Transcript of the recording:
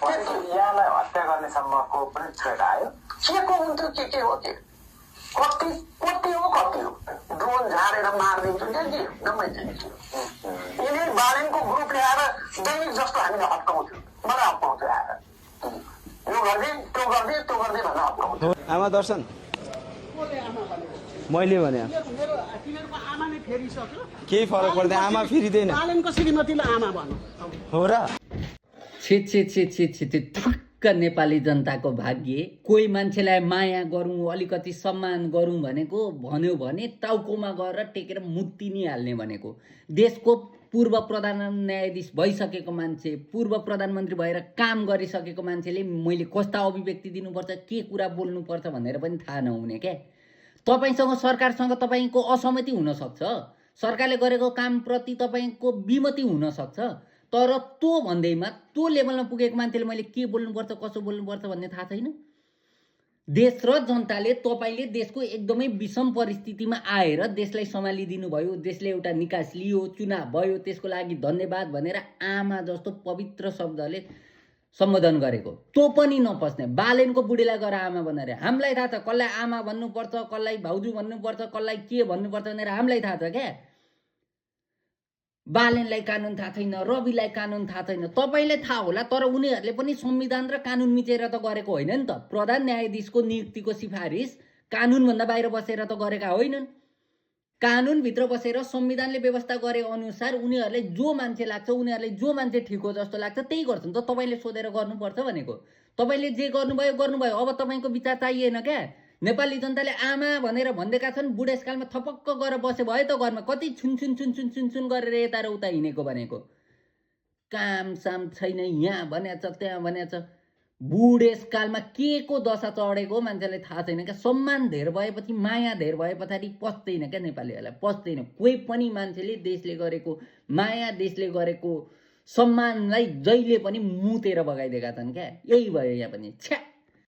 यहाँलाई हत्या गर्ने सम्मको पनि थ्रेट आयो। के को हुन्थ्यो के हो के कति कति हो ड्रोन झारेर मारिदिन्थ्यो के गम्मै दिन्थ्यो। यिनी बालेनको ग्रुप ल्याएर दैनिक जस्तो हामीले हप्काउँथ्यो, मलाई हप्काउँथ्यो आएर यो गर्दै त्यो गर्दै त्यो गर्दै भनेर हप्काउँथ्यो। आमा दर्शन मैले भने तिनीहरूको आमा नै फेरिसक्यो, केही फरक पर्दैन, आमा फेरिँदैन। बालेनको श्रीमतीलाई आमा भन्नु हो र छिट छिट छिट छिट छिट ठुक्क नेपाली जनताको भाग्य। कोही मान्छेलाई माया गरौँ, अलिकति सम्मान गरौँ भनेको भन्यो भने टाउकोमा गएर टेकेर मुत्ती नि हाल्ने भनेको। देशको पूर्व प्रधान न्यायाधीश भइसकेको मान्छे, पूर्व प्रधानमन्त्री भएर काम गरिसकेको मान्छेले मैले कस्ता अभिव्यक्ति दिनुपर्छ, के कुरा बोल्नुपर्छ भनेर पनि थाहा नहुने क्या। तपाईसँग सरकारसँग तपाईँको असहमति हुनसक्छ, सरकारले गरेको कामप्रति तपाईँको विमति हुनसक्छ, तर त्यो भन्दैमा त्यो लेभलमा पुगेको मान्छेले मैले के बोल्नुपर्छ कसो बोल्नुपर्छ भन्ने थाहा छैन। देश र जनताले तपाईँले देशको एकदमै विषम परिस्थितिमा आएर देशलाई सम्हालिदिनु भयो, देशले एउटा निकास लियो, चुनाव भयो, त्यसको लागि धन्यवाद भनेर आमा जस्तो पवित्र शब्दले सम्बोधन गरेको त्यो पनि नपस्ने बालेनको बुढीलाई गएर आमा बनाएर। हामीलाई थाहा छ कसलाई आमा भन्नुपर्छ, कसलाई भाउजू भन्नुपर्छ, कसलाई के भन्नुपर्छ भनेर हामीलाई थाहा छ क्या। बालेनलाई कानुन थाहा छैन, रविलाई कानुन थाहा छैन, तपाईँलाई थाहा होला, तर उनीहरूले पनि संविधान र कानुन मिचेर त गरेको होइन नि त। प्रधान न्यायाधीशको नियुक्तिको सिफारिस कानुनभन्दा बाहिर बसेर त गरेका होइनन्। कानुनभित्र बसेर संविधानले व्यवस्था गरे अनुसार उनीहरूले जो मान्छे लाग्छ, उनीहरूले जो मान्छे ठिक हो जस्तो लाग्छ त्यही गर्छन्। त तपाईँले सोधेर गर्नुपर्छ भनेको। तपाईँले जे गर्नुभयो गर्नुभयो, अब तपाईँको विचार चाहिएन क्या। नेपाली जनताले आमा भनेर भन्दैका छन्, बुढेसकालमा थपक्क गरेर बसे भयो त घरमा, कति छुनछुन छुनछुन छुनछुन गरेर यता र उता हिँडेको भनेको। काम साम छैन, यहाँ भनेछ त्यहाँ भनेछ। बुढेसकालमा के को दशा चढेको मान्छेलाई थाहा छैन क्या। सम्मान धेर भएपछि, माया धेर भए पछाडि पस्दैन क्या नेपालीहरूलाई, पस्दैन। कोही पनि मान्छेले देशले गरेको माया, देशले गरेको सम्मानलाई जहिले पनि मुतेर बगाइदिएका छन् क्या। यही भयो यहाँ पनि छ्या।